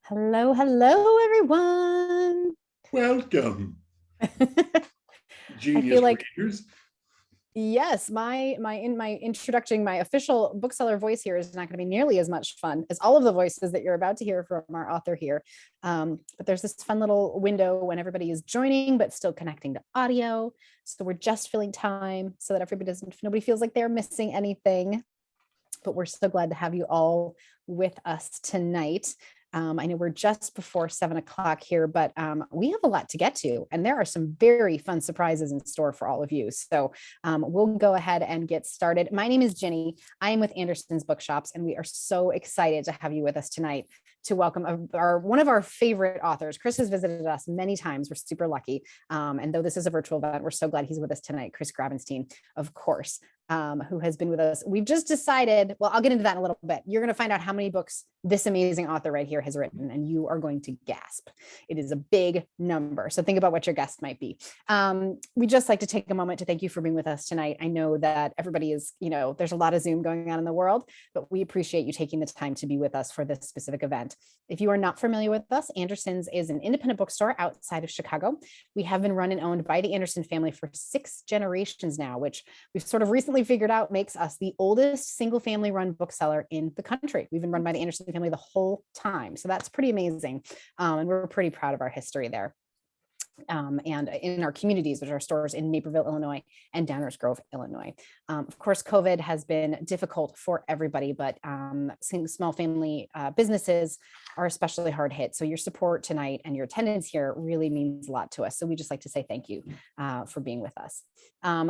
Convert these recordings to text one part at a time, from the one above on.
Hello, hello, everyone. Welcome, I feel genius like readers. yes, my introduction, my official bookseller voice here is not going to be nearly as much fun as all of the voices that you're about to hear from our author here. But there's this fun little window when everybody is joining, but still connecting to audio. So we're just filling time so that nobody feels like they're missing anything. But we're so glad to have you all with us tonight. I know we're just before 7 o'clock here, but we have a lot to get to, and there are some very fun surprises in store for all of you. So we'll go ahead and get started. My name is Jenny. I am with Anderson's Bookshops, and we are so excited to have you with us tonight to welcome one of our favorite authors. Chris has visited us many times. We're super lucky. And though this is a virtual event, we're so glad he's with us tonight. Chris Grabenstein, of course. Who has been with us. We've just decided, well, I'll get into that in a little bit. You're going to find out how many books this amazing author right here has written, and you are going to gasp. It is a big number. So think about what your guess might be. We just like to take a moment to thank you for being with us tonight. I know that everybody is, there's a lot of Zoom going on in the world, but we appreciate you taking the time to be with us for this specific event. If you are not familiar with us, Anderson's is an independent bookstore outside of Chicago. We have been run and owned by the Anderson family for 6 generations now, which we've sort of recently figured out makes us the oldest single family run bookseller in the country. We've been run by the Anderson family the whole time. So that's pretty amazing. And we're pretty proud of our history there. And in our communities, which are stores in Naperville, Illinois, and Downers Grove, Illinois. Of course, COVID has been difficult for everybody, but small family businesses are especially hard hit. So your support tonight and your attendance here really means a lot to us. So we just like to say thank you for being with us.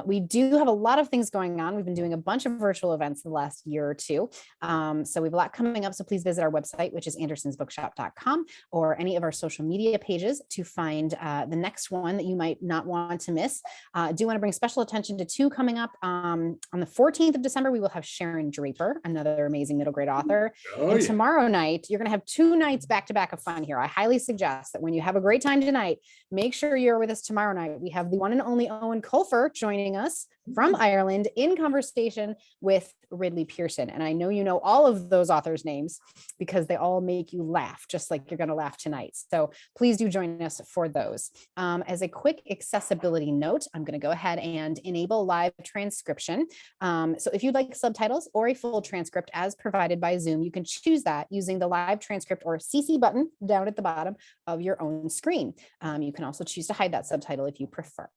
We do have a lot of things going on. We've been doing a bunch of virtual events the last year or two. So we have a lot coming up. So please visit our website, which is andersonsbookshop.com, or any of our social media pages to find the next one that you might not want to miss. I do want to bring special attention to 2 coming up. On the 14th of December, we will have Sharon Draper, another amazing middle grade author. And tomorrow night, you're going to have 2 nights back to back of fun here. I highly suggest that when you have a great time tonight, make sure you're with us tomorrow night. We have the one and only Owen Colfer joining us from Ireland in conversation with Ridley Pearson. And I know you know all of those authors' names because they all make you laugh, just like you're going to laugh tonight. So please do join us for those. As a quick accessibility note, I'm going to go ahead and enable live transcription. So if you'd like subtitles or a full transcript as provided by Zoom, you can choose that using the live transcript or CC button down at the bottom of your own screen. You can also choose to hide that subtitle if you prefer.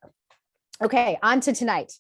Okay, on to tonight.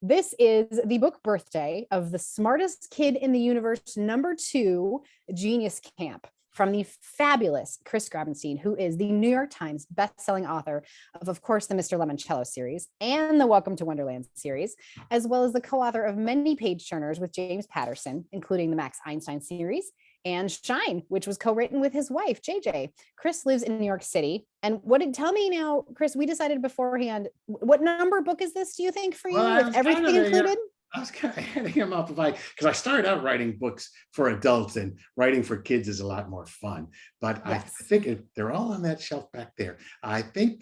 This is the book birthday of The Smartest Kid in the Universe, #2, Genius Camp, from the fabulous Chris Grabenstein, who is the New York Times bestselling author of course, the Mr. Lemoncello series and the Welcome to Wonderland series, as well as the co-author of many page turners with James Patterson, including the Max Einstein series and Shine, which was co-written with his wife, JJ. Chris lives in New York City. And tell me now, Chris, we decided beforehand, what number book is this, do you think, for you, with everything included? I was kind of handing him up because I started out writing books for adults, and writing for kids is a lot more fun. But yes. I think they're all on that shelf back there. I think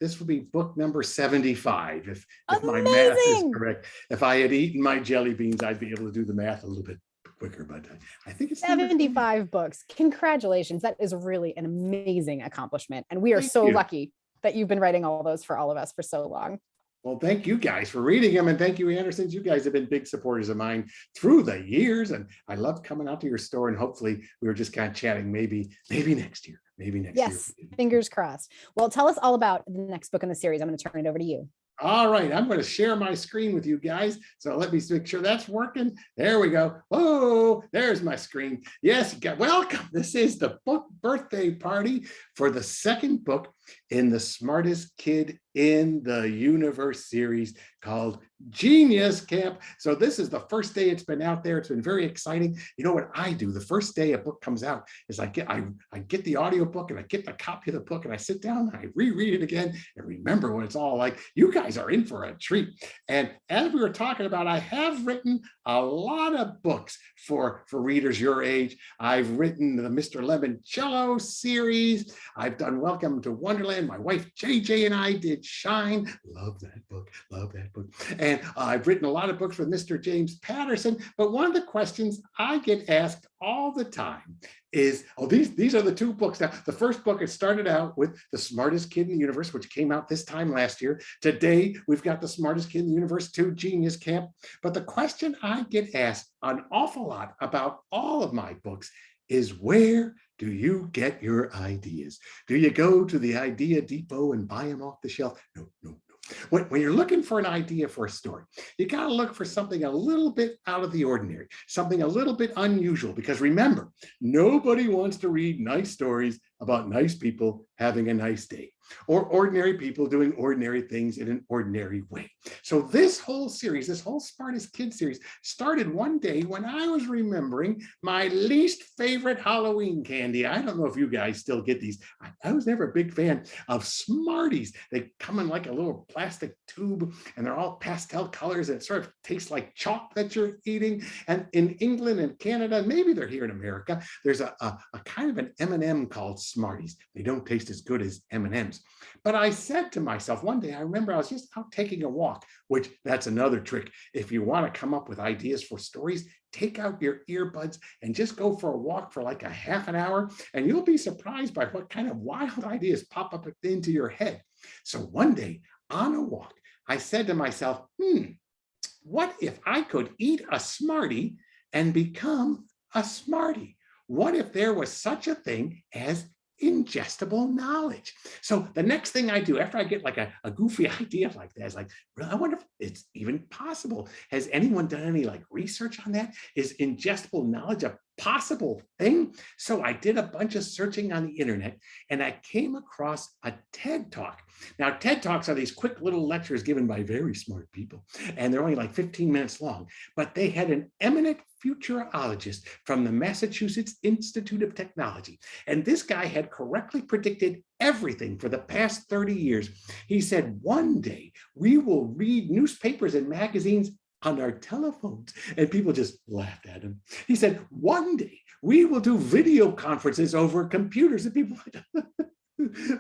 this will be book number 75, if my math is correct. If I had eaten my jelly beans, I'd be able to do the math a little bit quicker, but I think it's 75 books. Congratulations. That is really an amazing accomplishment. And we are so lucky that you've been writing all those for all of us for so long. Well, thank you guys for reading them. And thank you, Andersons. You guys have been big supporters of mine through the years. And I love coming out to your store. And hopefully we were just kind of chatting maybe next year. Yes, fingers crossed. Well, tell us all about the next book in the series. I'm going to turn it over to you. All right, I'm going to share my screen with you guys. So let me make sure that's working. There we go. Oh, there's my screen. Yes, welcome. This is the book birthday party for the second book in the Smartest Kid in the Universe series called Genius Camp. So this is the first day it's been out there. It's been very exciting. You know what I do the first day a book comes out is I get the audio book and I get the copy of the book and I sit down and I reread it again and remember what it's all like. You guys are in for a treat. And as we were talking about, I have written a lot of books for readers your age. I've written the Mr. Lemoncello series. I've done Welcome to Wonderland. My wife JJ and I did Shine. Love that book. And I've written a lot of books with Mr. James Patterson. But one of the questions I get asked all the time is, oh, these are the two books. Now, the first book, it started out with The Smartest Kid in the Universe, which came out this time last year. Today, we've got The Smartest Kid in the Universe 2, Genius Camp. But the question I get asked an awful lot about all of my books is, where do you get your ideas? Do you go to the Idea Depot and buy them off the shelf? No, no, no. When you're looking for an idea for a story, you got to look for something a little bit out of the ordinary, something a little bit unusual, because remember, nobody wants to read nice stories about nice people having a nice day, or ordinary people doing ordinary things in an ordinary way. So this whole series, this whole Smartest Kid series, started one day when I was remembering my least favorite Halloween candy. I don't know if you guys still get these. I was never a big fan of Smarties. They come in like a little plastic tube, and they're all pastel colors, and it sort of tastes like chalk that you're eating. And in England and Canada, maybe they're here in America, there's a kind of an M&M called Smarties. They don't taste as good as M&Ms. But I said to myself one day, I remember I was just out taking a walk, which that's another trick. If you want to come up with ideas for stories, take out your earbuds and just go for a walk for like a half an hour, and you'll be surprised by what kind of wild ideas pop up into your head. So one day on a walk, I said to myself, what if I could eat a Smartie and become a Smartie? What if there was such a thing as ingestible knowledge? So the next thing I do after I get like a goofy idea like that is like, I wonder if it's even possible. Has anyone done any like research on that? Is ingestible knowledge a possible thing? So I did a bunch of searching on the internet, and I came across a TED Talk. Now, TED Talks are these quick little lectures given by very smart people, and they're only like 15 minutes long, but they had an eminent futurologist from the Massachusetts Institute of Technology. And this guy had correctly predicted everything for the past 30 years. He said, one day we will read newspapers and magazines on our telephones. And people just laughed at him. He said, one day we will do video conferences over computers. And people like,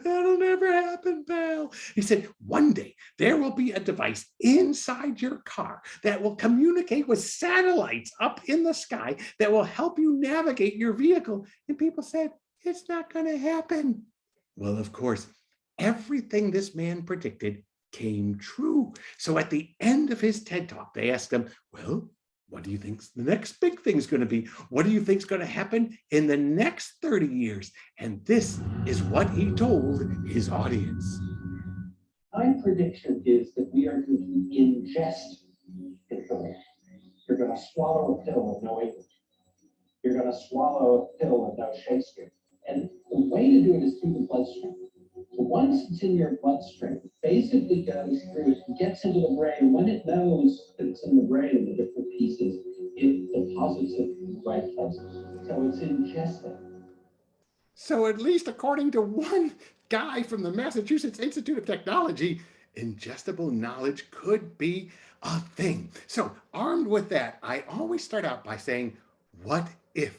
that'll never happen, pal. He said, one day there will be a device inside your car that will communicate with satellites up in the sky that will help you navigate your vehicle. And people said, it's not going to happen. Well, of course, everything this man predicted came true. So at the end of his TED Talk, they asked him, well, what do you think the next big thing is going to be? What do you think is going to happen in the next 30 years? And this is what he told his audience. My prediction is that we are going to ingest information. You're going to swallow a pill with no English. You're going to swallow a pill with no Shakespeare. And the way to do it is through the bloodstream. So once it's in your bloodstream, it basically goes through, it gets into the brain. When it knows that it's in the brain, the different pieces, it deposits it in the right places. So it's ingested. So at least according to one guy from the Massachusetts Institute of Technology, ingestible knowledge could be a thing. So armed with that, I always start out by saying, what if?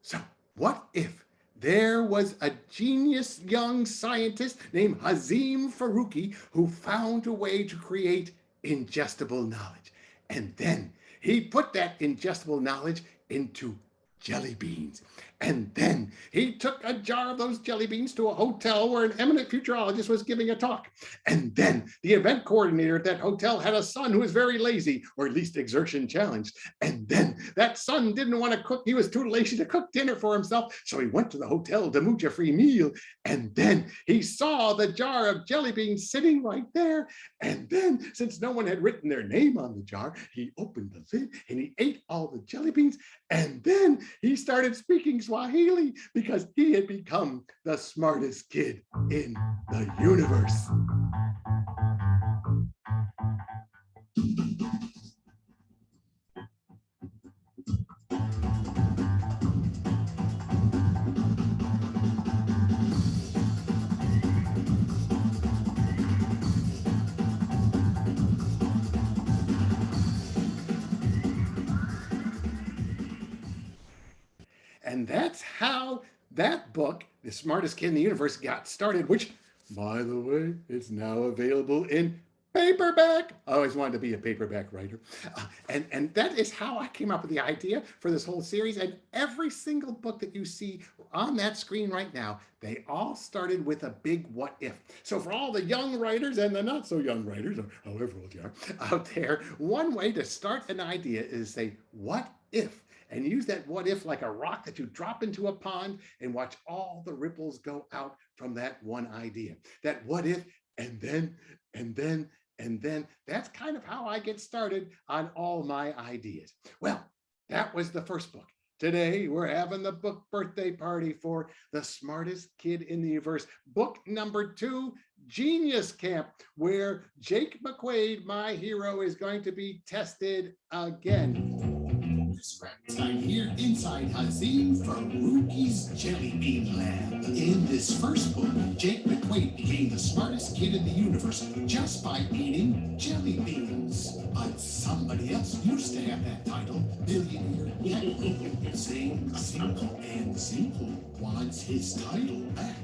So what if there was a genius young scientist named Hazim Faruqi who found a way to create ingestible knowledge? And then he put that ingestible knowledge into jelly beans. And then he took a jar of those jelly beans to a hotel where an eminent futurologist was giving a talk. And then the event coordinator at that hotel had a son who was very lazy, or at least exertion challenged. And then that son didn't want to cook. He was too lazy to cook dinner for himself. So he went to the hotel to mooch a free meal. And then he saw the jar of jelly beans sitting right there. And then, since no one had written their name on the jar, he opened the lid and he ate all the jelly beans. And then he started speaking Swahili because he had become the smartest kid in the universe. And that's how that book, The Smartest Kid in the Universe, got started, which, by the way, is now available in Paperback. I always wanted to be a paperback writer. And that is how I came up with the idea for this whole series. And every single book that you see on that screen right now, they all started with a big what if. So for all the young writers and the not so young writers, or however old you are out there, one way to start an idea is say, what if? And use that what if like a rock that you drop into a pond and watch all the ripples go out from that one idea. That what if, and then, and then, and then. That's kind of how I get started on all my ideas. Well, that was the first book. Today, we're having the book birthday party for The Smartest Kid in the Universe, book number 2, Genius Camp, where Jake McQuaid, my hero, is going to be tested again. Grabenstein here inside Hazim Faruqi's Jelly Bean Lab. In this first book, Jake McQuaid became the smartest kid in the universe just by eating jelly beans. But somebody else used to have that title, billionaire Zane Simple, and Simple wants his title back.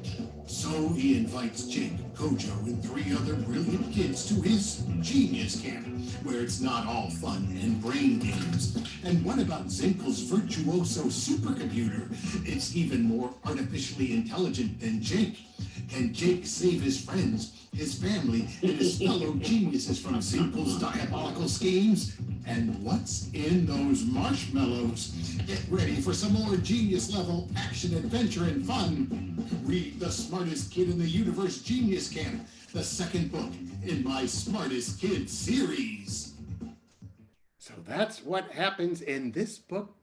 So he invites Jake, Kojo, and 3 other brilliant kids to his Genius Camp, where it's not all fun and brain games. And what about Zinkel's virtuoso supercomputer? It's even more artificially intelligent than Jake. Can Jake save his friends, his family, and his fellow geniuses from Zinkel's diabolical schemes? And what's in those marshmallows? Get ready for some more genius level action, adventure, and fun. Read The Smartest Kid in the Universe Genius Camp, the second book in my Smartest Kid series. So that's what happens in this book.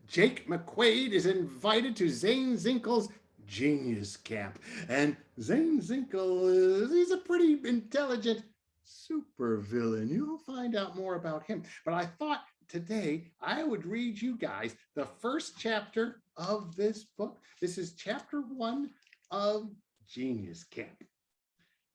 Jake McQuaid is invited to Zane Zinkel's Genius Camp. And Zane Zinkel, he's a pretty intelligent supervillain. You'll find out more about him. But I thought today I would read you guys the first chapter of this book. This is chapter 1 of Genius Camp.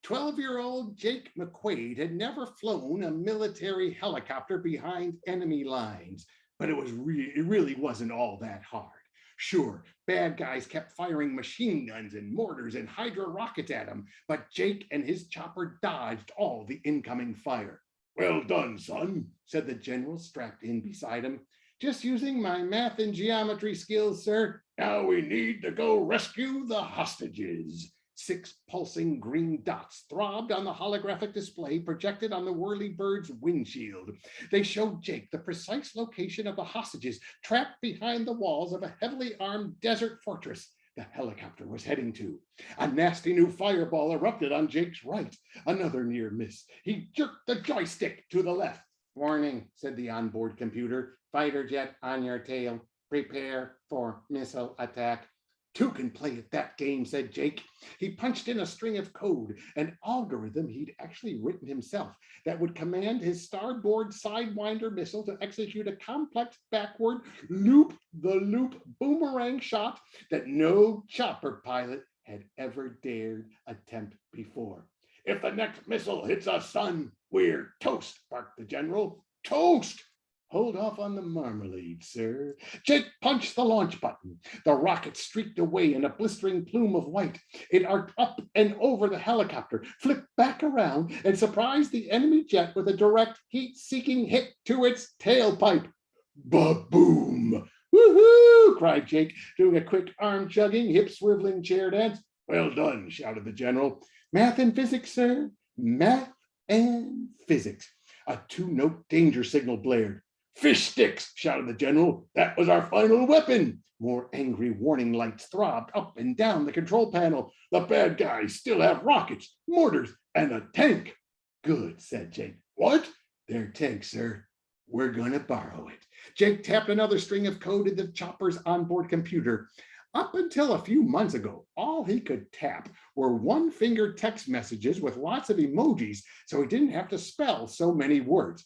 12-year-old Jake McQuaid had never flown a military helicopter behind enemy lines, but it really wasn't all that hard. Sure, bad guys kept firing machine guns and mortars and hydra rockets at him, but Jake and his chopper dodged all the incoming fire. "Well done, son," said the general strapped in beside him. "Just using my math and geometry skills, sir. Now we need to go rescue the hostages." 6 pulsing green dots throbbed on the holographic display projected on the whirlybird's windshield. They showed Jake the precise location of the hostages trapped behind the walls of a heavily armed desert fortress the helicopter was heading to. A nasty new fireball erupted on Jake's right. Another near miss. He jerked the joystick to the left. "Warning," said the onboard computer. "Fighter jet on your tail. Prepare for missile attack." "Two can play at that game," said Jake. He punched in a string of code, an algorithm he'd actually written himself that would command his starboard Sidewinder missile to execute a complex backward loop-the-loop boomerang shot that no chopper pilot had ever dared attempt before. "If the next missile hits us, son, we're toast," barked the general. "Toast! Hold off on the marmalade, sir." Jake punched the launch button. The rocket streaked away in a blistering plume of white. It arced up and over the helicopter, flipped back around, and surprised the enemy jet with a direct heat-seeking hit to its tailpipe. "Ba-boom! Woohoo!" cried Jake, doing a quick arm-chugging, hip-swiveling chair dance. "Well done," shouted the general. "Math and physics, sir. Math and physics." A 2-note danger signal blared. "Fish sticks," shouted the general. "That was our final weapon." More angry warning lights throbbed up and down the control panel. "The bad guys still have rockets, mortars, and a tank." "Good," said Jake. "What?" "Their tank, sir. We're gonna borrow it." Jake tapped another string of code in the chopper's onboard computer. Up until a few months ago, all he could tap were one-finger text messages with lots of emojis, so he didn't have to spell so many words.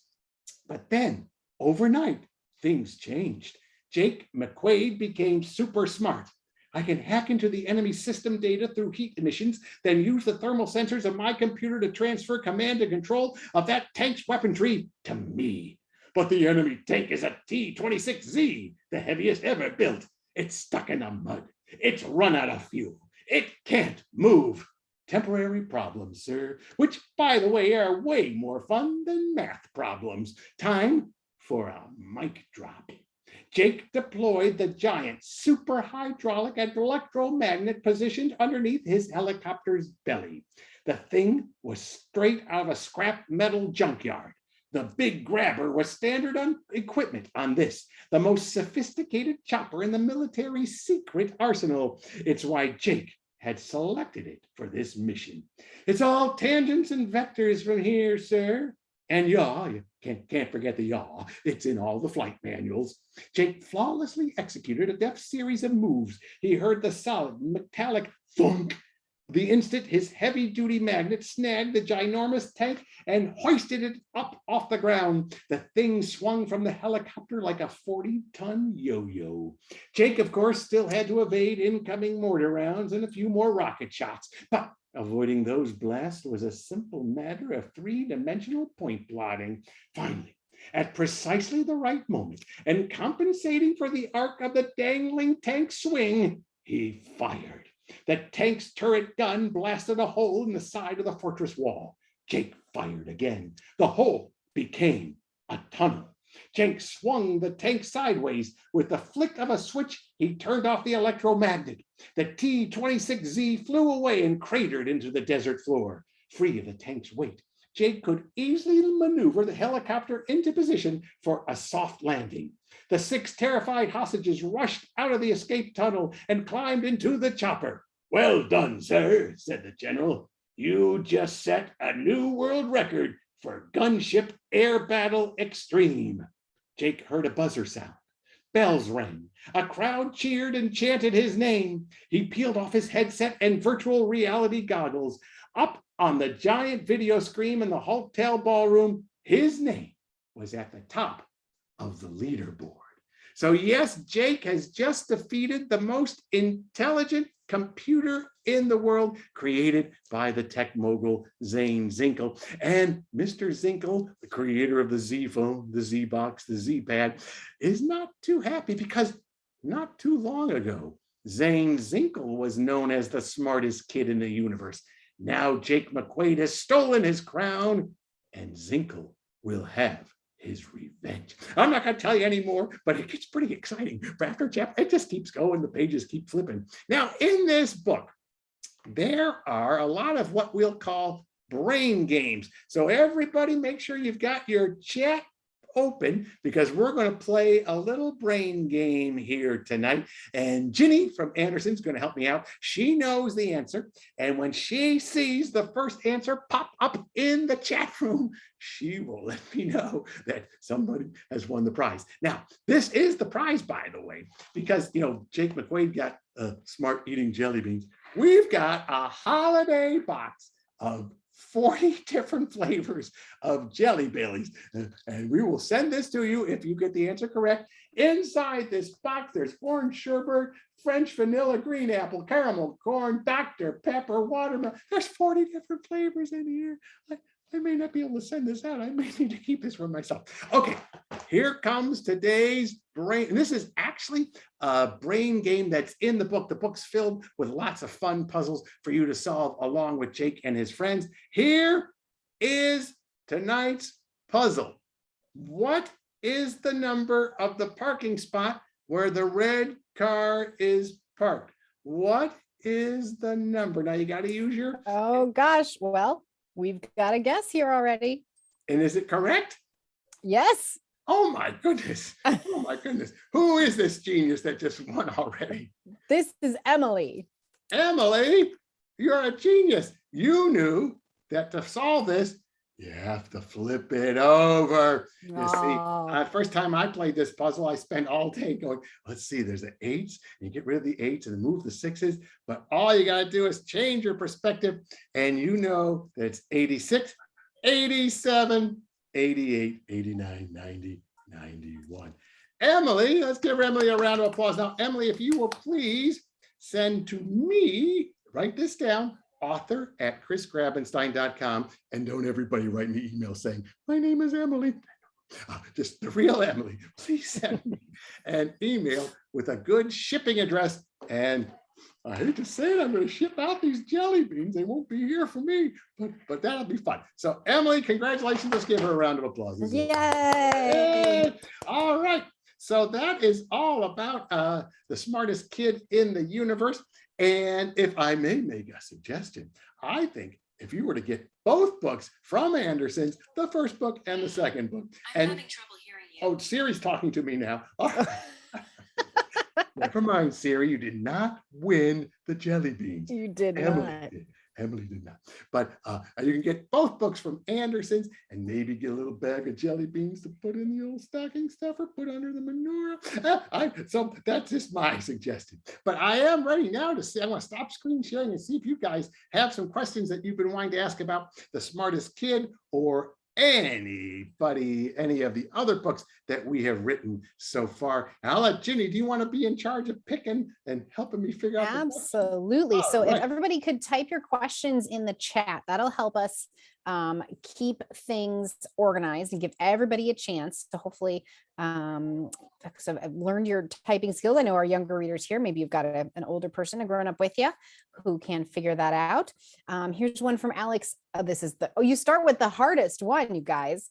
But then, overnight, things changed. Jake McQuaid became super smart. "I can hack into the enemy system data through heat emissions, then use the thermal sensors of my computer to transfer command and control of that tank's weaponry to me. But the enemy tank is a T-26Z, the heaviest ever built. It's stuck in the mud. It's run out of fuel. It can't move." temporary problems, sir, which, by the way, are way more fun than math problems. Time for a mic drop. Jake deployed the giant super hydraulic and electromagnet positioned underneath his helicopter's belly. The thing was straight out of a scrap metal junkyard. The big grabber was standard equipment on this, the most sophisticated chopper in the military's secret arsenal. It's why Jake had selected it for this mission. It's all tangents and vectors from here, sir. And yaw, you can't forget the yaw. It's in all the flight manuals. Jake flawlessly executed a deft series of moves. He heard the solid metallic thunk the instant his heavy-duty magnet snagged the ginormous tank and hoisted it up off the ground. The thing swung from the helicopter like a 40-ton yo-yo. Jake, of course, still had to evade incoming mortar rounds and a few more rocket shots, but avoiding those blasts was a simple matter of three-dimensional point plotting. Finally, at precisely the right moment, and compensating for the arc of the dangling tank swing, he fired. The tank's turret gun blasted a hole in the side of the fortress wall. Jake fired again. The hole became a tunnel. Jake swung the tank sideways. With the flick of a switch, he turned off the electromagnet. The T-26Z flew away and cratered into the desert floor. Free of the tank's weight, Jake could easily maneuver the helicopter into position for a soft landing. The 6 terrified hostages rushed out of the escape tunnel and climbed into the chopper. "Well done, sir," said the general. "You just set a new world record for gunship air battle extreme." Jake heard a buzzer sound. Bells rang. A crowd cheered and chanted his name. He peeled off his headset and virtual reality goggles. Up on the giant video screen in the hotel ballroom, his name was at the top of the leaderboard. So yes, Jake has just defeated the most intelligent computer in the world, created by the tech mogul Zane Zinkel. And Mr. Zinkel, the creator of the Z phone, the Z box, the Z pad, is not too happy because not too long ago, Zane Zinkel was known as the smartest kid in the universe. Now Jake McQuaid has stolen his crown, and Zinkel will have his revenge. I'm not going to tell you anymore, but it gets pretty exciting. For after chapter, it just keeps going. The pages keep flipping. Now, in this book, there are a lot of what we'll call brain games. So everybody make sure you've got your chat open, because we're going to play a little brain game here tonight. And Ginny from Anderson's going to help me out. She knows the answer. And when she sees the first answer pop up in the chat room, she will let me know that somebody has won the prize. Now, this is the prize, by the way, because, you know, Jake McQuaid got smart eating jelly beans. We've got a holiday box of 40 different flavors of Jelly Bellies. And we will send this to you if you get the answer correct. Inside this box, there's orange sherbet, French vanilla, green apple, caramel, corn, Dr. Pepper, watermelon. There's 40 different flavors in here. I may not be able to send this out. I may need to keep this for myself. Okay, here comes today's brain. And this is actually a brain game that's in the book. The book's filled with lots of fun puzzles for you to solve along with Jake and his friends. Here is tonight's puzzle. What is the number of the parking spot where the red car is parked? What is the number? Now you got to use your... Oh gosh, well, we've got a guess here already. And is it correct? Yes. Oh my goodness. Oh my goodness. Who is this genius that just won already? This is Emily. Emily, you're a genius. You knew that to solve this, you have to flip it over. You see, first time I played this puzzle, I spent all day going, let's see, there's the 8s, and you get rid of the 8s and move the 6s, but all you got to do is change your perspective, and you know that it's 86, 87, 88, 89, 90, 91. Emily, let's give Emily a round of applause. Now, Emily, if you will please send to me, write this down, author@chrisgrabenstein.com, and don't everybody write me email saying, my name is Emily. Just the real Emily. Please send me an email with a good shipping address and I hate to say it, I'm going to ship out these jelly beans. They won't be here for me, but that'll be fun. So Emily, congratulations. Let's give her a round of applause. Yay! Yay! All right. So that is all about the smartest kid in the universe. And if I may make a suggestion, I think if you were to get both books from Anderson's, the first book and the second book. I'm having trouble hearing you. Oh, Siri's talking to me now. Never mind, Siri, you did not win the jelly beans. You did Emily not. did. Emily did not. But you can get both books from Anderson's and maybe get a little bag of jelly beans to put in the old stocking stuffer, put under the menorah. So that's just my suggestion. But I am ready now to see. I want to stop screen sharing and see if you guys have some questions that you've been wanting to ask about the smartest kid or anybody, any of the other books that we have written so far. And I'll let Ginny, do you want to be in charge of picking and helping me figure out? Absolutely. So right. If everybody could type your questions in the chat, that'll help us keep things organized and give everybody a chance to hopefully, because I've learned your typing skills. I know our younger readers here, maybe you've got an older person, a grown up with you who can figure that out. Here's one from Alex. This is you start with the hardest one, you guys.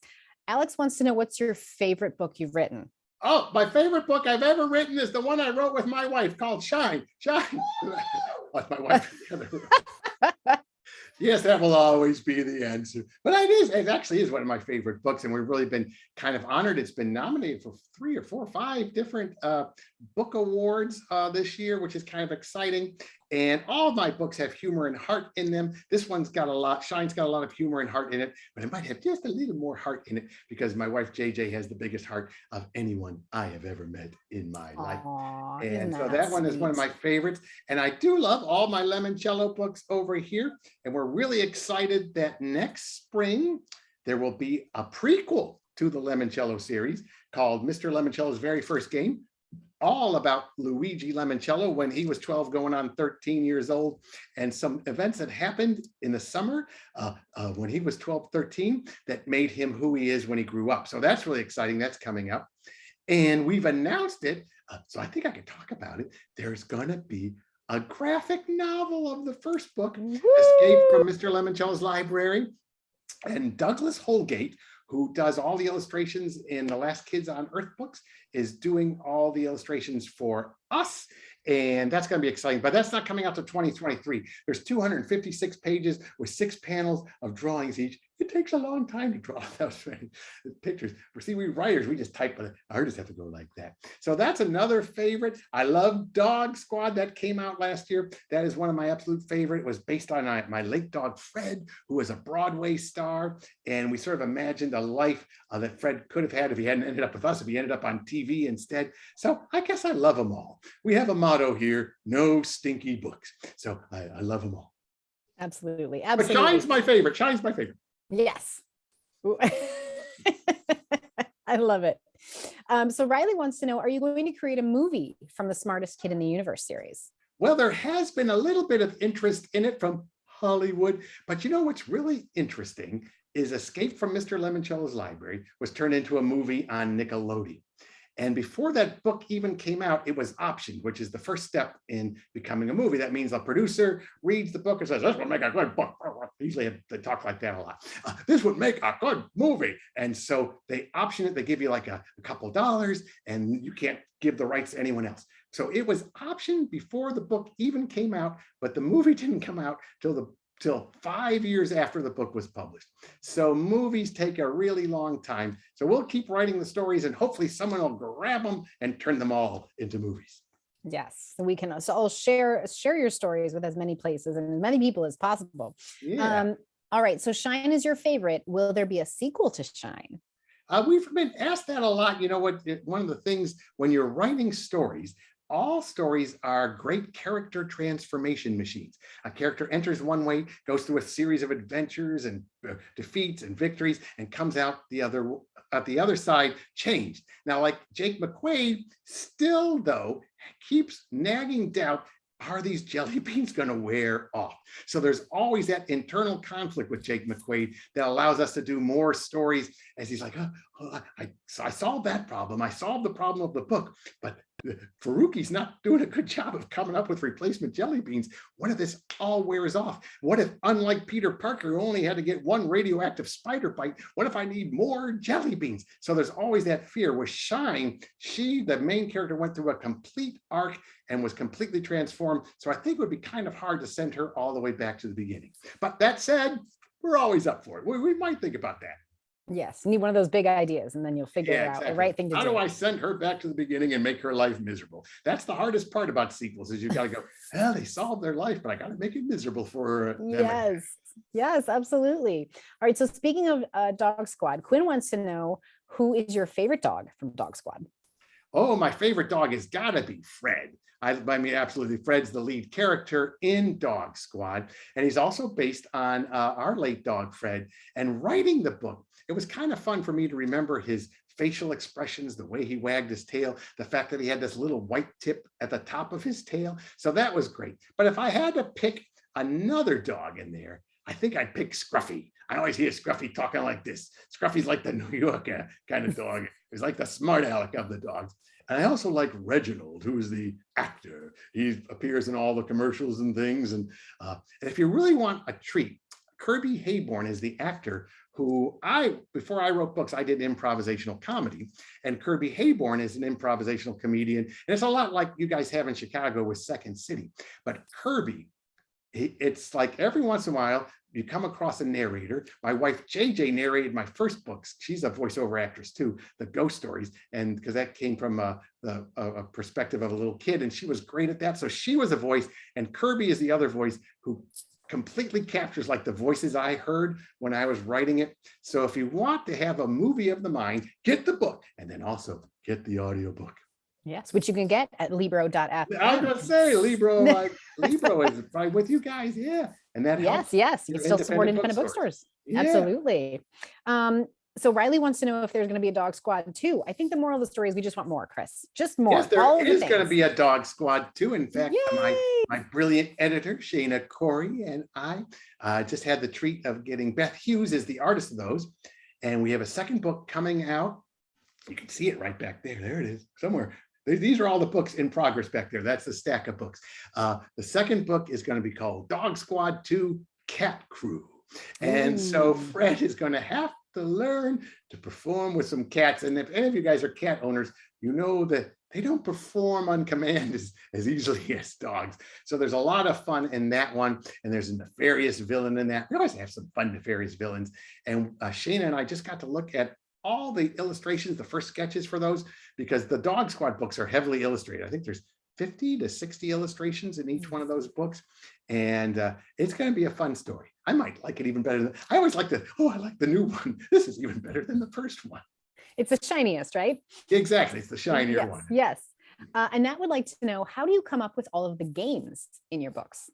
Alex wants to know, what's your favorite book you've written? Oh, my favorite book I've ever written is the one I wrote with my wife called Shine. Shine. That's my wife. Yes, that will always be the answer. But it actually is one of my favorite books, and we've really been kind of honored. It's been nominated for 3 or 4 or 5 different book awards this year, which is kind of exciting. And all of my books have humor and heart in them. This one's got Shine's got a lot of humor and heart in it, but it might have just a little more heart in it because my wife JJ has the biggest heart of anyone I have ever met in my life. And so that one is one of my favorites. And I do love all my Limoncello books over here. And we're really excited that next spring, there will be a prequel to the Limoncello series called Mr. Limoncello's Very First Game, all about Luigi Limoncello when he was 12 going on 13 years old, and some events that happened in the summer when he was 12, 13 that made him who he is when he grew up. So that's really exciting. That's coming up. And we've announced it. So I think I could talk about it. There's going to be a graphic novel of the first book, Escape from Mr. Limoncello's Library. And Douglas Holgate, who does all the illustrations in the Last Kids on Earth books, is doing all the illustrations for us. And that's going to be exciting, but that's not coming out to 2023. There's 256 pages with 6 panels of drawings each. It takes a long time to draw those pictures. But see, we writers, we just type, but artists have to go like that. So that's another favorite. I love Dog Squad. That came out last year. That is one of my absolute favorite. It was based on my late dog, Fred, who was a Broadway star. And we sort of imagined a life that Fred could have had if he hadn't ended up with us, if he ended up on TV instead. So I guess I love them all. We have a motto here: no stinky books. So I love them all. Absolutely. But Shine's my favorite. Shine's my favorite. Yes. I love it. So Riley wants to know, are you going to create a movie from the Smartest Kid in the Universe series? Well, there has been a little bit of interest in it from Hollywood, but you know what's really interesting is Escape from Mr. Limoncello's Library was turned into a movie on Nickelodeon. And before that book even came out, it was optioned, which is the first step in becoming a movie. That means a producer reads the book and says, this would make a good book. Usually they talk like that a lot. This would make a good movie. And so they option it. They give you like a couple dollars, and you can't give the rights to anyone else. So it was optioned before the book even came out, but the movie didn't come out till 5 years after the book was published. So movies take a really long time. So we'll keep writing the stories, and hopefully someone will grab them and turn them all into movies. Yes, we can. So I'll share your stories with as many places and as many people as possible. Yeah. All right. So Shine is your favorite. Will there be a sequel to Shine? We've been asked that a lot. You know what? One of the things when you're writing stories, all stories are great character transformation machines. A character enters one way, goes through a series of adventures and defeats and victories, and comes out at the other side changed. Now, like Jake McQuaid, still though keeps nagging doubt: are these jelly beans going to wear off? So there's always that internal conflict with Jake McQuaid that allows us to do more stories as he's like, so I solved that problem. I solved the problem of the book, but Faruqi's not doing a good job of coming up with replacement jelly beans. What if this all wears off? What if, unlike Peter Parker, who only had to get one radioactive spider bite, what if I need more jelly beans? So there's always that fear. With Shine, the main character, went through a complete arc and was completely transformed. So I think it would be kind of hard to send her all the way back to the beginning. But that said, we're always up for it. We might think about that. Yes, you need one of those big ideas, and then you'll figure out the right thing to do. How do I send her back to the beginning and make her life miserable? That's the hardest part about sequels, is you got to go, well, they solved their life, but I got to make it miserable for them. Yes, yes, absolutely. All right, so speaking of Dog Squad, Quinn wants to know, who is your favorite dog from Dog Squad? Oh, my favorite dog has got to be Fred. I mean, absolutely. Fred's the lead character in Dog Squad, and he's also based on our late dog, Fred. And writing the book, it was kind of fun for me to remember his facial expressions, the way he wagged his tail, the fact that he had this little white tip at the top of his tail. So that was great. But if I had to pick another dog in there, I think I'd pick Scruffy. I always hear Scruffy talking like this. Scruffy's like the New York kind of dog. He's like the smart aleck of the dogs. And I also like Reginald, who's the actor. He appears in all the commercials and things. And if you really want a treat, Kirby Hayborn is the actor who before I wrote books, I did improvisational comedy. And Kirby Hayborn is an improvisational comedian. And it's a lot like you guys have in Chicago with Second City. But Kirby, it's like every once in a while, you come across a narrator. My wife, JJ, narrated my first books. She's a voiceover actress too, the ghost stories. And because that came from a perspective of a little kid, and she was great at that. So she was a voice, and Kirby is the other voice who completely captures like the voices I heard when I was writing it. So if you want to have a movie of the mind, get the book, and then also get the audiobook. Yes, which you can get at Libro.fm. I was going to say, Libro is right with you guys, yeah. And that helps. Yes, you can still support independent bookstores. Yeah. Absolutely. So Riley wants to know if there's going to be a Dog Squad 2. I think the moral of the story is we just want more, Chris. Just more. Yes, there is going to be a Dog Squad 2. In fact, my brilliant editor, Shana Corey, and I just had the treat of getting Beth Hughes as the artist of those. And we have a second book coming out. You can see it right back there. There it is, somewhere. These are all the books in progress back there. That's the stack of books. The second book is going to be called Dog Squad 2 Cat Crew. And so Fred is going to have to learn to perform with some cats. And if any of you guys are cat owners, you know that they don't perform on command as easily as dogs. So there's a lot of fun in that one. And there's a nefarious villain in that. We always have some fun nefarious villains. And Shana and I just got to look at all the illustrations, the first sketches for those, because the Dog Squad books are heavily illustrated. I think there's 50 to 60 illustrations in each one of those books. And it's going to be a fun story. I might like it even better than, I always like I like the new one. This is even better than the first one. It's the shiniest, right? Exactly. It's the shinier one. Yes. And Nat would like to know, how do you come up with all of the games in your books?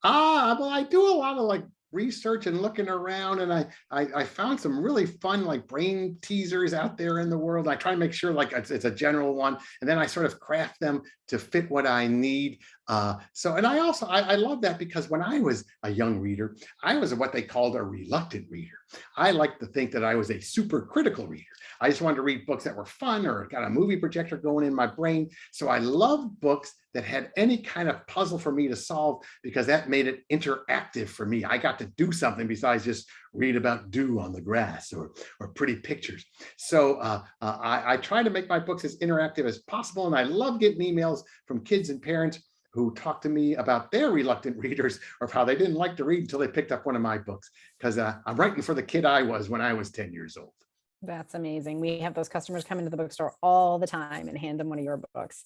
Well, I do a lot of research and looking around, and I found some really fun brain teasers out there in the world. I try to make sure it's a general one, and then I sort of craft them to fit what I need. And I love that, because when I was a young reader, I was what they called a reluctant reader. I like to think that I was a super critical reader. I just wanted to read books that were fun or got a movie projector going in my brain. So I loved books that had any kind of puzzle for me to solve, because that made it interactive for me. I got to do something besides just read about dew on the grass or pretty pictures. So I try to make my books as interactive as possible. And I love getting emails from kids and parents who talk to me about their reluctant readers, or how they didn't like to read until they picked up one of my books, because I'm writing for the kid I was when I was 10 years old. That's amazing. We have those customers come into the bookstore all the time and hand them one of your books.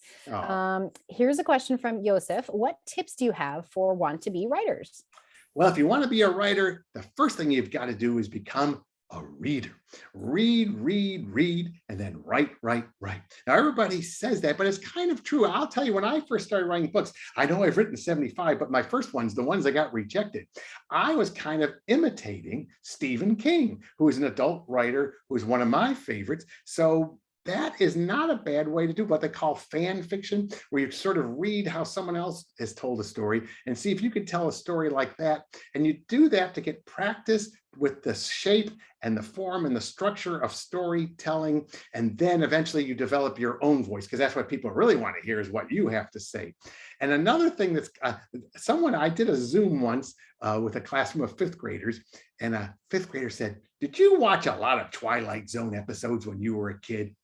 Here's a question from Yosef. What tips do you have for want-to-be writers? Well, if you want to be a writer, the first thing you've got to do is become a reader. Read, and then write. Now, everybody says that, but it's kind of true. I'll tell you, when I first started writing books, I know I've written 75, but my first ones, the ones that got rejected, I was kind of imitating Stephen King, who is an adult writer, who is one of my favorites. So that is not a bad way to do what they call fan fiction, where you sort of read how someone else has told a story and see if you could tell a story like that. And you do that to get practice with the shape and the form and the structure of storytelling. And then eventually you develop your own voice, because that's what people really want to hear, is what you have to say. And another thing that's I did a Zoom once with a classroom of fifth graders, and a fifth grader said, "Did you watch a lot of Twilight Zone episodes when you were a kid?"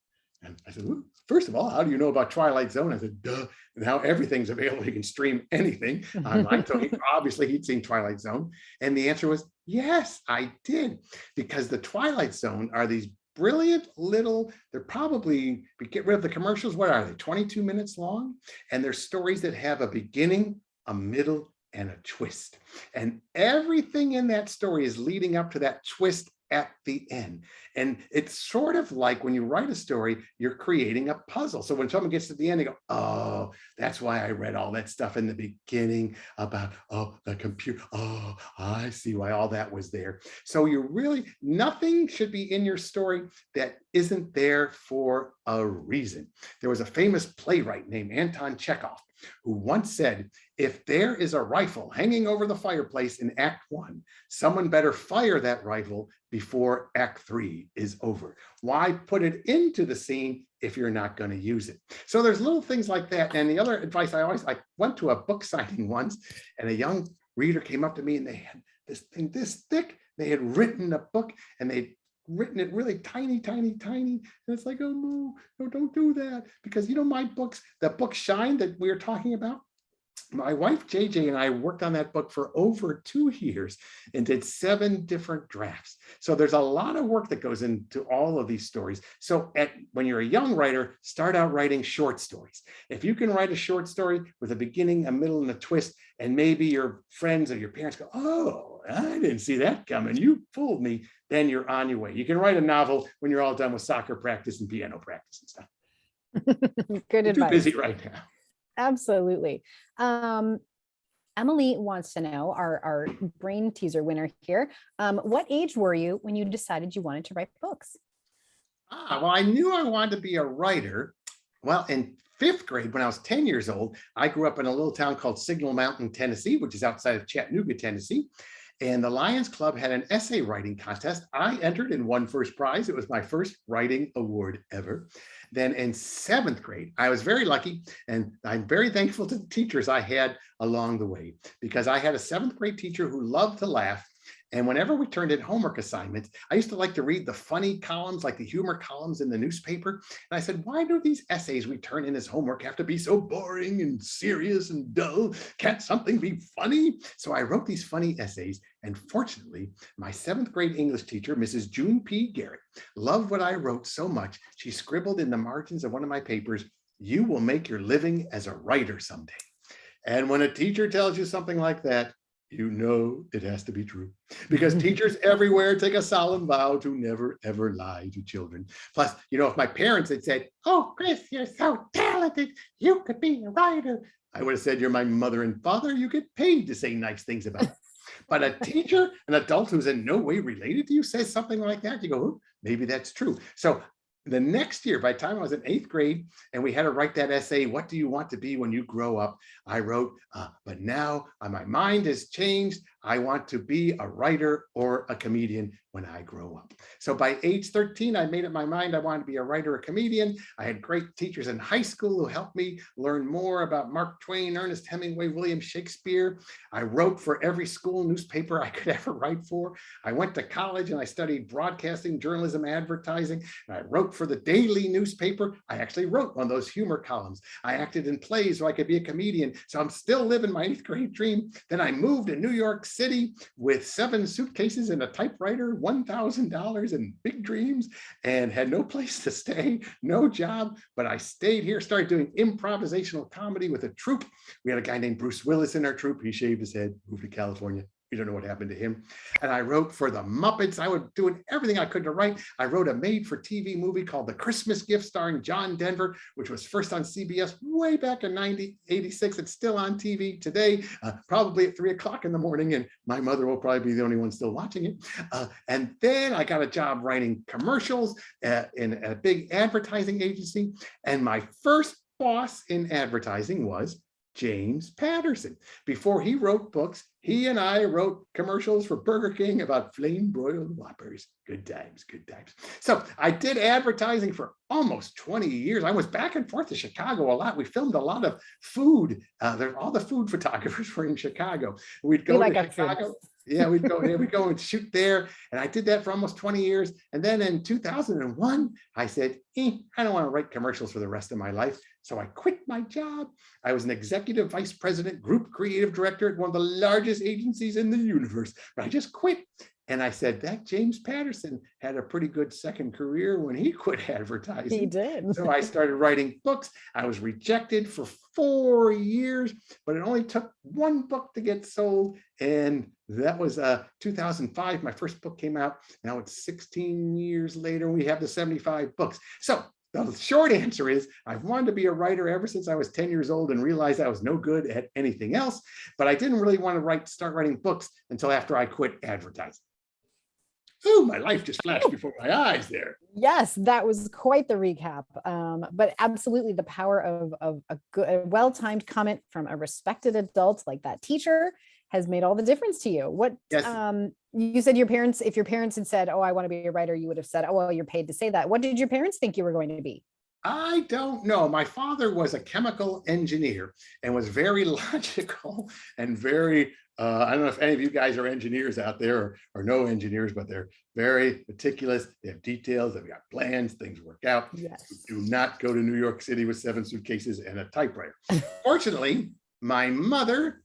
And I said, "Well, first of all, how do you know about Twilight Zone?" I said, "Duh." And now everything's available. You can stream anything online. So obviously he'd seen Twilight Zone. And the answer was, yes, I did. Because the Twilight Zone are these brilliant little, they're probably, we get rid of the commercials, what are they, 22 minutes long? And they're stories that have a beginning, a middle, and a twist. And everything in that story is leading up to that twist at the end. And it's sort of like when you write a story, you're creating a puzzle. So when someone gets to the end, they go, "Oh, that's why I read all that stuff in the beginning about, oh, the computer. Oh, I see why all that was there." So you really, nothing should be in your story that isn't there for a reason. There was a famous playwright named Anton Chekhov who once said, "If there is a rifle hanging over the fireplace in Act 1, someone better fire that rifle before Act 3 is over." Why put it into the scene if you're not going to use it? So there's little things like that. And the other advice I went to a book signing once, and a young reader came up to me, and they had this thing this thick. They had written a book, and they'd written it really tiny, tiny, tiny. And it's like, "Oh, no, don't do that." Because, my books, the book Shine that we were talking about, my wife JJ and I worked on that book for over 2 years and did 7 different drafts. So there's a lot of work that goes into all of these stories. So when you're a young writer, start out writing short stories. If you can write a short story with a beginning, a middle, and a twist, and maybe your friends or your parents go, "Oh, I didn't see that coming. You fooled me," then you're on your way. You can write a novel when you're all done with soccer practice and piano practice and stuff. Good I'm too advice. busy right now. Absolutely. Emily wants to know, our brain teaser winner here, what age were you when you decided you wanted to write books? Well, I knew I wanted to be a writer. Well, in 5th grade, when I was 10 years old, I grew up in a little town called Signal Mountain, Tennessee, which is outside of Chattanooga, Tennessee. And the Lions Club had an essay writing contest. I entered and won first prize. It was my first writing award ever. Then in 7th grade, I was very lucky, and I'm very thankful to the teachers I had along the way, because I had a 7th grade teacher who loved to laugh. And whenever we turned in homework assignments, I used to like to read the funny columns, like the humor columns in the newspaper. And I said, "Why do these essays we turn in as homework have to be so boring and serious and dull? Can't something be funny?" So I wrote these funny essays. And fortunately, my 7th grade English teacher, Mrs. June P. Garrett, loved what I wrote so much, she scribbled in the margins of one of my papers, "You will make your living as a writer someday." And when a teacher tells you something like that, you know it has to be true, because teachers everywhere take a solemn vow to never, ever lie to children. Plus, if my parents had said, "Oh, Chris, you're so talented, you could be a writer," I would have said, "You're my mother and father. You get paid to say nice things about me." But a teacher, an adult who's in no way related to you, says something like that, you go, "Oh, maybe that's true." So the next year, by the time I was in 8th grade and we had to write that essay, "What do you want to be when you grow up?" I wrote, "But now my mind has changed. I want to be a writer or a comedian when I grow up." So by age 13, I made up my mind I wanted to be a writer or comedian. I had great teachers in high school who helped me learn more about Mark Twain, Ernest Hemingway, William Shakespeare. I wrote for every school newspaper I could ever write for. I went to college and I studied broadcasting, journalism, advertising. And I wrote for the daily newspaper. I actually wrote one of those humor columns. I acted in plays so I could be a comedian. So I'm still living my 8th grade dream. Then I moved to New York City with 7 suitcases and a typewriter, $1,000 and big dreams, and had no place to stay, no job. But I stayed here, started doing improvisational comedy with a troupe. We had a guy named Bruce Willis in our troupe. He shaved his head, moved to California. We don't know what happened to him. And I wrote for the Muppets. I was doing everything I could to write. I wrote a made-for-TV movie called The Christmas Gift, starring John Denver, which was first on CBS way back in 1986. It's still on TV today, probably at 3 o'clock in the morning, and my mother will probably be the only one still watching it. And then I got a job writing commercials in a big advertising agency. And my first boss in advertising was James Patterson. Before he wrote books, he and I wrote commercials for Burger King about flame broiled Whoppers. Good times, good times. So I did advertising for almost 20 years. I was back and forth to Chicago a lot. We filmed a lot of food. All the food photographers were in Chicago. We'd go to Chicago. Yeah, we'd go and shoot there. And I did that for almost 20 years. And then in 2001, I said, I don't want to write commercials for the rest of my life. So I quit my job. I was an executive vice president, group creative director at one of the largest agencies in the universe. But I just quit. And I said, that James Patterson had a pretty good second career when he quit advertising. He did. So I started writing books. I was rejected for 4 years, but it only took one book to get sold. And that was 2005. My first book came out. Now it's 16 years later. We have the 75 books. So the short answer is I've wanted to be a writer ever since I was 10 years old and realized I was no good at anything else. But I didn't really want to start writing books until after I quit advertising. Oh, my life just flashed before my eyes there. Yes, that was quite the recap. But absolutely the power of a well-timed comment from a respected adult like that teacher has made all the difference to you. What you said your parents, if your parents had said, oh, I want to be a writer, you would have said, oh, well, you're paid to say that. What did your parents think you were going to be? I don't know. My father was a chemical engineer and was very logical and very, I don't know if any of you guys are engineers out there or know engineers, but they're very meticulous. They have details, they've got plans, things work out. Yes. Do not go to New York City with 7 suitcases and a typewriter. Fortunately, my mother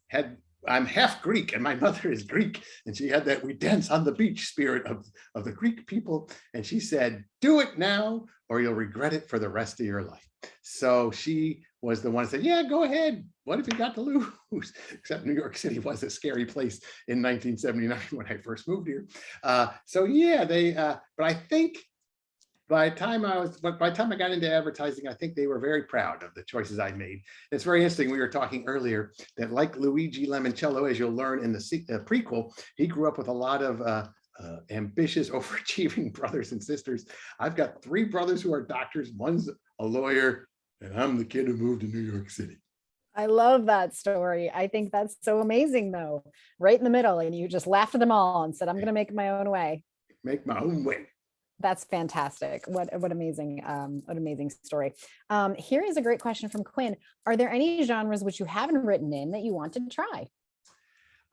I'm half Greek and my mother is Greek, and she had that we dance on the beach spirit of the Greek people. And she said, do it now or you'll regret it for the rest of your life. So she was the one that said, yeah, go ahead. What have you got to lose? Except New York City was a scary place in 1979 when I first moved here. So yeah, but I think by the time I got into advertising, I think they were very proud of the choices I made. It's very interesting. We were talking earlier that like Luigi Limoncello, as you'll learn in the prequel, he grew up with a lot of ambitious, overachieving brothers and sisters. I've got 3 brothers who are doctors. One's a lawyer, and I'm the kid who moved to New York City. I love that story. I think that's so amazing, though. Right in the middle, and you just laughed at them all and said, I'm going to make my own way. Make my own way. That's fantastic. What amazing story. Here is a great question from Quinn. Are there any genres which you haven't written in that you want to try?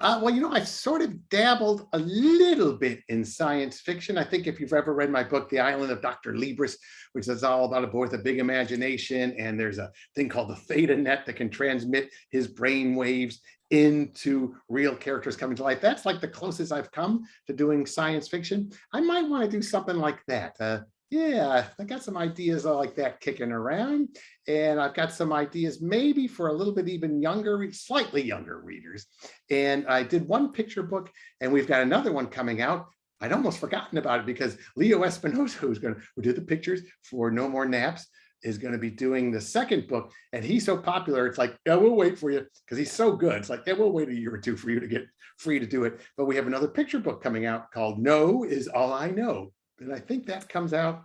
Well, you know, I've sort of dabbled a little bit in science fiction. I think if you've ever read my book, The Island of Dr. Libris, which is all about a boy with a big imagination, and there's a thing called the theta net that can transmit his brain waves into real characters coming to life. That's like the closest I've come to doing science fiction. I might want to do something like that. Yeah, I got some ideas like that kicking around, and I've got some ideas maybe for a little bit even younger, slightly younger readers. And I did one picture book, and we've got another one coming out. I'd almost forgotten about it because Leo Espinosa, who did the pictures for No More Naps, is going to be doing the second book, and he's so popular, it's like, yeah, we'll wait for you, because he's so good. It's like, yeah, we'll wait a year or two for you to get free to do it. But we have another picture book coming out called No Is All I Know, and I think that comes out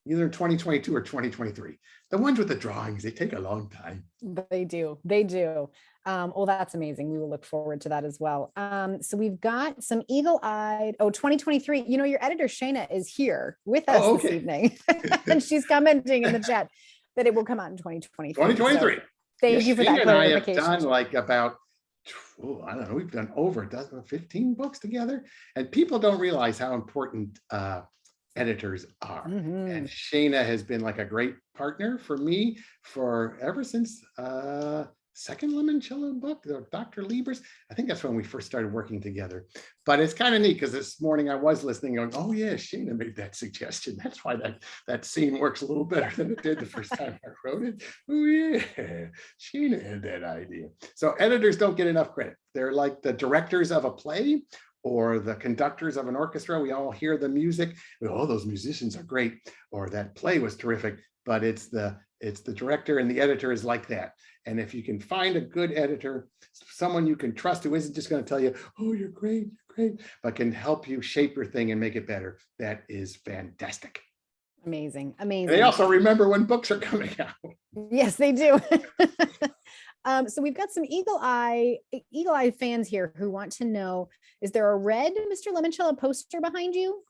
either in 2022 or 2023. The ones with the drawings, they take a long time. They do. Well, that's amazing. We will look forward to that as well. So we've got some eagle-eyed, 2023. You know, your editor, Shayna, is here with us this evening. And she's commenting in the chat that it will come out in 2023. 2023. So thank you for that clarification. I have done like about, I don't know, we've done over a dozen, 15 books together. And people don't realize how important editors are. And Shayna has been like a great partner for me for ever since second Limoncello book, Dr. Libris. I think that's when we first started working together. But it's kind of neat because this morning I was listening going, oh yeah, Shayna made that suggestion. That's why that scene works a little better than it did the first time I wrote it. Oh yeah, Shayna had that idea. So editors don't get enough credit. They're like the directors of a play or the conductors of an orchestra. We all hear the music. Oh, those musicians are great. Or that play was terrific. But it's the director, and the editor is like that. And if you can find a good editor, someone you can trust who isn't just going to tell you, oh, you're great, but can help you shape your thing and make it better, that is fantastic. Amazing. They also remember when books are coming out. Yes, they do. So we've got some eagle-eye fans here who want to know, is there a red Mr. Lemoncello poster behind you?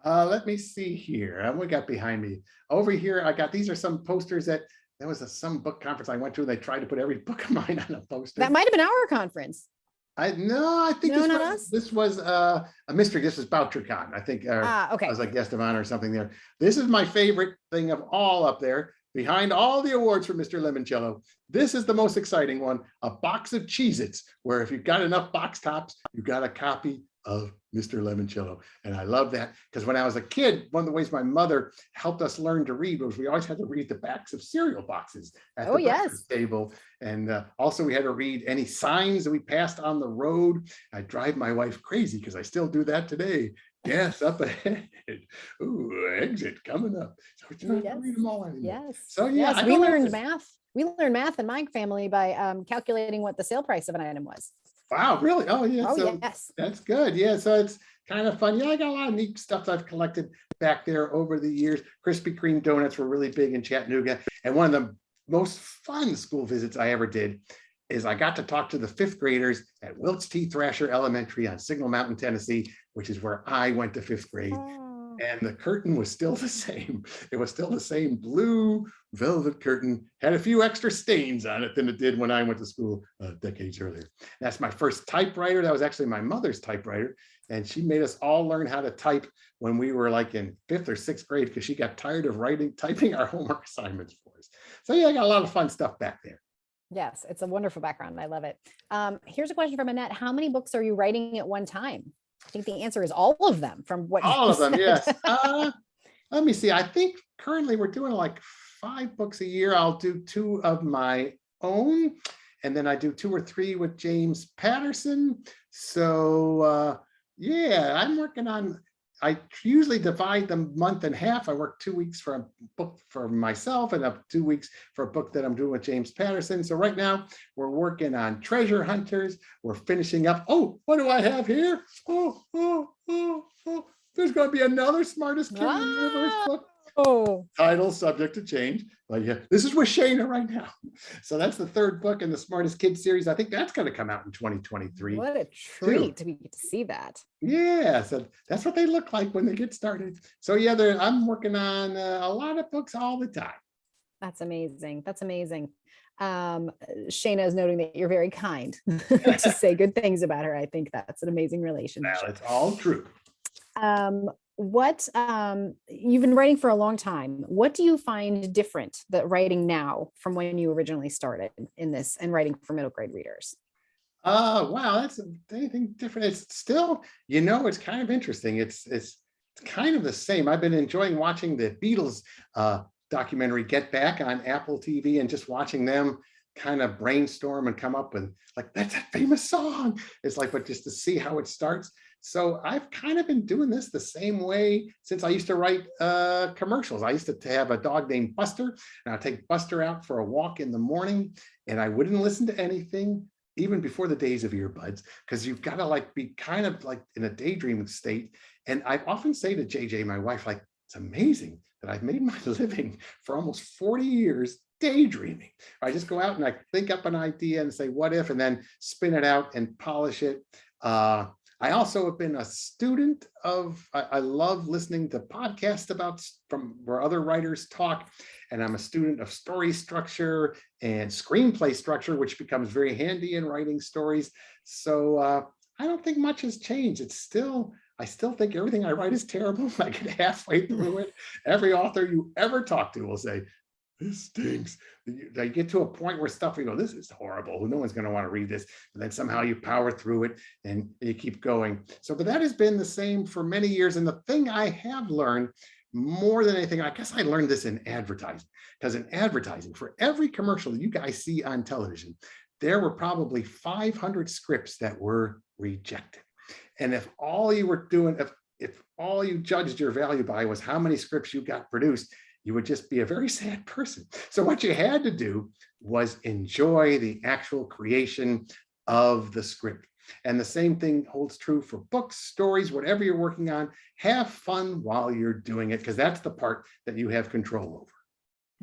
Let me see here. What we got behind me? Over here, these are some posters that there was some book conference I went to, and they tried to put every book of mine on a poster. That might have been our conference. I think No, this was a mystery. This was BoucherCon, I think. Okay. I was a guest of honor or something there. This is my favorite thing of all up there. Behind all the awards for Mr. Lemoncello, this is the most exciting one, a box of Cheez-Its, where if you've got enough box tops, you've got a copy of Mr. Lemoncello. And I love that because when I was a kid, one of the ways my mother helped us learn to read was we always had to read the backs of cereal boxes at the breakfast table. And also we had to read any signs that we passed on the road. I drive my wife crazy because I still do that today. Gas up ahead. Ooh, exit coming up. So we don't have to read them all anymore. Yes. So yeah, yes, we learned math. We learned math in my family by calculating what the sale price of an item was. Wow, really? Oh yeah. Oh, so yes. That's good. Yeah. So it's kind of fun. Yeah, I got a lot of neat stuff I've collected back there over the years. Krispy Kreme donuts were really big in Chattanooga. And one of the most fun school visits I ever did is I got to talk to the 5th graders at Wilts T. Thrasher Elementary on Signal Mountain, Tennessee, which is where I went to 5th grade. And the curtain was still the same. It was still the same blue velvet curtain, had a few extra stains on it than it did when I went to school decades earlier. That's my first typewriter. That was actually my mother's typewriter. And she made us all learn how to type when we were like in 5th or 6th grade because she got tired of typing our homework assignments for us. So yeah, I got a lot of fun stuff back there. Yes, it's a wonderful background. I love it. Here's a question from Annette. How many books are you writing at one time? I think the answer is all of them from what all you of them, said. yes. Let me see. I think currently we're doing like 5 books a year. I'll do 2 of my own, and then I do 2 or 3 with James Patterson. So yeah, I'm working on, I usually divide the month in half. I work 2 weeks for a book for myself and 2 weeks for a book that I'm doing with James Patterson. So right now we're working on Treasure Hunters. We're finishing up. Oh, what do I have here? Oh. There's going to be another Smartest Kid in the Universe book. Oh, Title subject to change, but yeah, this is with Shana right now. So that's the 3rd book in the Smartest Kid series. I think that's going to come out in 2023. what a treat to get to see that. Yeah, so that's what they look like when they get started. So yeah, I'm working on a lot of books all the time. That's amazing. That's amazing. Shana is noting that you're very kind to say good things about her. I think that's an amazing relationship. Well, it's all true. What you've been writing for a long time. What do you find different that writing now from when you originally started in this and writing for middle grade readers? Wow, that's anything different. It's still, it's kind of interesting. It's kind of the same. I've been enjoying watching the Beatles documentary Get Back on Apple TV and just watching them kind of brainstorm and come up with like, that's a famous song. It's like, but just to see how it starts. So I've kind of been doing this the same way since I used to write commercials. I used to have a dog named Buster, and I'd take Buster out for a walk in the morning, and I wouldn't listen to anything even before the days of earbuds, because you've got to like be kind of like in a daydreaming state. And I often say to JJ, my wife, like, it's amazing that I've made my living for almost 40 years daydreaming. I just go out and I think up an idea and say, what if, and then spin it out and polish it. I also have been a student of, I love listening to podcasts from where other writers talk, and I'm a student of story structure and screenplay structure, which becomes very handy in writing stories. So I don't think much has changed. I still think everything I write is terrible. I get halfway through it. Every author you ever talk to will say, this stinks. I get to a point where stuff, this is horrible. No one's going to want to read this. But then somehow you power through it and you keep going. So, but that has been the same for many years. And the thing I have learned more than anything, I guess I learned this in advertising, because in advertising, for every commercial that you guys see on television, there were probably 500 scripts that were rejected. And if all you were doing, if all you judged your value by was how many scripts you got produced, you would just be a very sad person. So what you had to do was enjoy the actual creation of the script. And the same thing holds true for books, stories, whatever you're working on. Have fun while you're doing it, because that's the part that you have control over.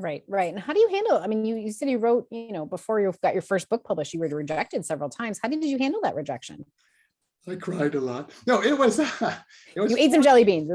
Right, right. And how do you handle, I mean, you said you wrote, before you got your first book published, you were rejected several times. How did you handle that rejection? I cried a lot. No, it was You ate some jelly beans.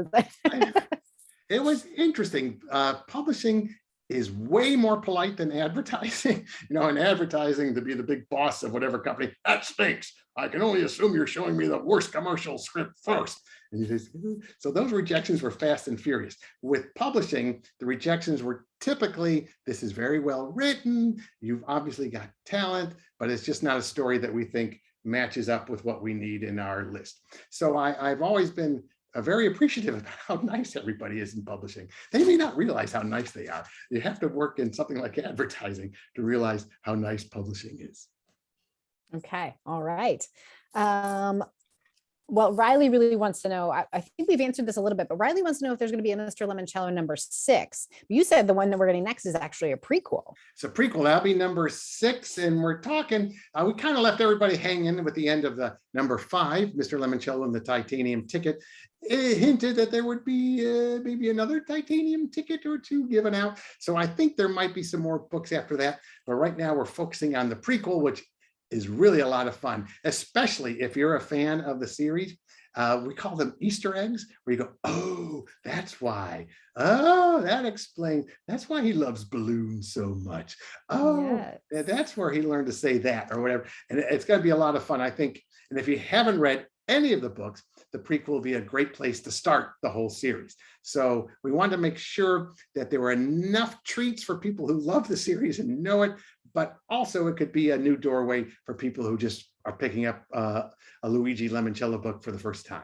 it was interesting. Publishing is way more polite than advertising. In advertising, to be the big boss of whatever company, that stinks. I can only assume you're showing me the worst commercial script first. And you just, so those rejections were fast and furious. With publishing, the rejections were typically, this is very well written, you've obviously got talent, but it's just not a story that we think matches up with what we need in our list. So I've always been very appreciative of how nice everybody is in publishing. They may not realize how nice they are. You have to work in something like advertising to realize how nice publishing is. Okay, all right. Well, Riley really wants to know, I think we've answered this a little bit, but Riley wants to know if there's going to be a Mr. Limoncello number 6. You said the one that we're getting next is actually a prequel. It's a prequel. That'll be number 6. And we're talking, we kind of left everybody hanging with the end of the number 5, Mr. Limoncello and the Titanium Ticket. It hinted that there would be maybe another titanium ticket or 2 given out. So I think there might be some more books after that. But right now we're focusing on the prequel, which is really a lot of fun, especially if you're a fan of the series. We call them Easter eggs, where you go, oh, that's why. Oh, that explains. That's why he loves balloons so much. Oh, yes. That's where he learned to say that or whatever. And it's going to be a lot of fun, I think. And if you haven't read any of the books, the prequel will be a great place to start the whole series. So we wanted to make sure that there were enough treats for people who love the series and know it, but also it could be a new doorway for people who just are picking up a Luigi Limoncello book for the first time.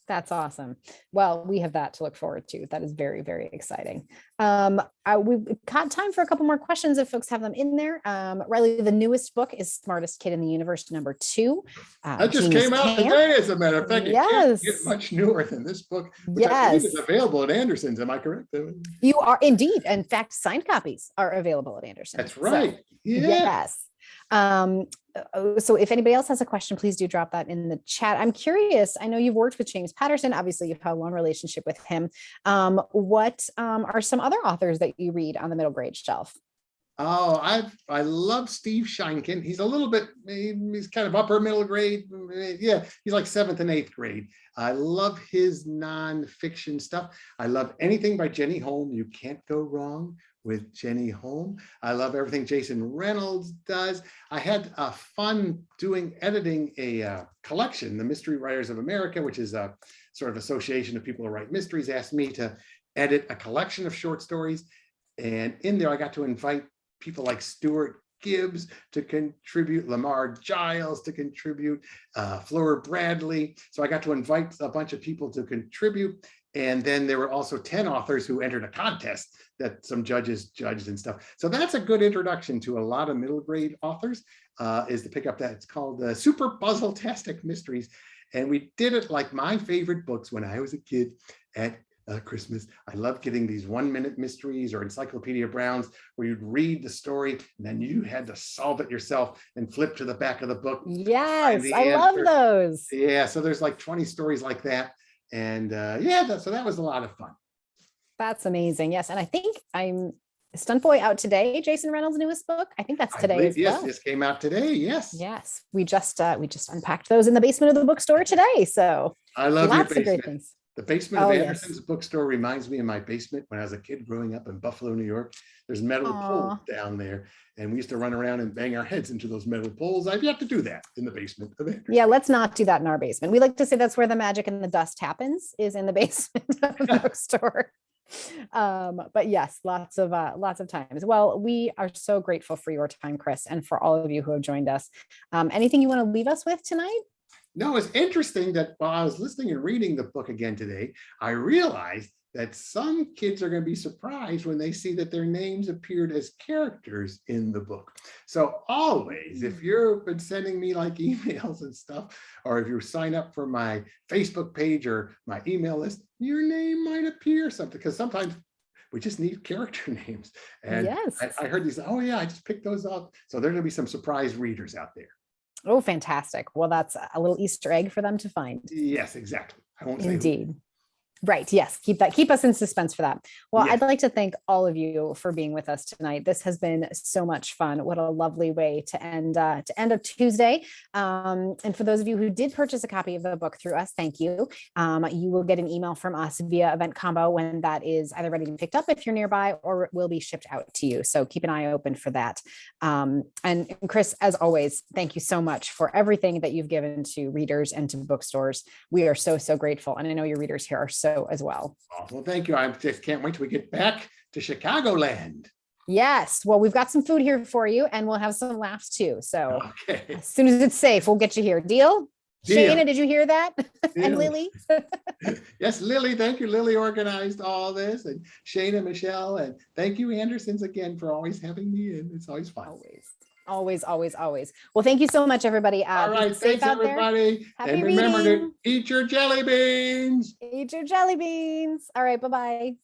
That's awesome. Well, we have that to look forward to. That is very, very exciting. We've got time for a couple more questions if folks have them in there. Riley, the newest book is Smartest Kid in the Universe, number 2. That just came out today, as a matter of fact. It can't get much newer than this book, which I believe is available at Anderson's. Am I correct? You are indeed. In fact, signed copies are available at Anderson's. That's right. So, yes. So if anybody else has a question, please do drop that in the chat. I'm curious, I know you've worked with James Patterson, obviously you've had a long relationship with him. What are some other authors that you read on the middle grade shelf? Oh, I love Steve Sheinkin. He's a little bit, he's kind of upper middle grade. Yeah, he's like 7th and 8th grade. I love his nonfiction stuff. I love anything by Jenny Holm. You can't go wrong with Jenny Holm. I love everything Jason Reynolds does. I had fun editing a collection, the Mystery Writers of America, which is a sort of association of people who write mysteries, asked me to edit a collection of short stories. And in there, I got to invite people like Stuart Gibbs to contribute, Lamar Giles to contribute, Fleur Bradley. So I got to invite a bunch of people to contribute. And then there were also 10 authors who entered a contest that some judges judged and stuff. So that's a good introduction to a lot of middle grade authors, is to pick up that. It's called Super Puzzle-tastic Mysteries. And we did it like my favorite books when I was a kid at Christmas. I love getting these 1-minute mysteries or Encyclopedia Browns where you'd read the story and then you had to solve it yourself and flip to the back of the book. Yes, I love those. Yeah, so there's like 20 stories like that. And so that was a lot of fun. That's amazing. Yes. And I think Stunt Boy out today, Jason Reynolds' newest book. I think that's today as well. Yes, this came out today. Yes. Yes. We just unpacked those in the basement of the bookstore today. So I love lots your basement. Of great things. The basement of Anderson's bookstore reminds me of my basement when I was a kid growing up in Buffalo, New York. There's metal poles down there, and we used to run around and bang our heads into those metal poles. I've yet to do that in the basement of Anderson. Yeah, let's not do that in our basement. We like to say that's where the magic and the dust happens, is in the basement of the bookstore. But yes, lots of times. Well, we are so grateful for your time, Chris, and for all of you who have joined us. Anything you want to leave us with tonight? No, it's interesting that while I was listening and reading the book again today, I realized that some kids are going to be surprised when they see that their names appeared as characters in the book. So always, if you've been sending me like emails and stuff, or if you sign up for my Facebook page or my email list, your name might appear something, because sometimes we just need character names. And yes. I heard these, oh yeah, I just picked those up. So there are going to be some surprise readers out there. Oh, fantastic. Well, that's a little Easter egg for them to find. Yes, exactly. I won't say indeed. Right. Yes. Keep us in suspense for that. Well, Yes. I'd like to thank all of you for being with us tonight. This has been so much fun. What a lovely way to end a Tuesday. And for those of you who did purchase a copy of the book through us, thank you. You will get an email from us via Event Combo when that is either ready to be picked up if you're nearby, or will be shipped out to you. So keep an eye open for that. And Chris, as always, thank you so much for everything that you've given to readers and to bookstores. We are so, so grateful. And I know your readers here are so as well. Oh, well, thank you. I just can't wait till we get back to Chicagoland. Yes. Well, we've got some food here for you, and we'll have some laughs too. So Okay. as soon as it's safe, we'll get you here. Deal? Deal. Shayna, did you hear that? And Deal. Lily? Yes, Lily, thank you. Lily organized all this, and Shayna, Michelle, and thank you, Andersons, again, for always having me in. It's always fun. Always. Well, thank you so much, everybody. All Be right, safe thanks, out there. everybody. Happy And remember to reading. eat your jelly beans. Eat your jelly beans. All right. Bye-bye.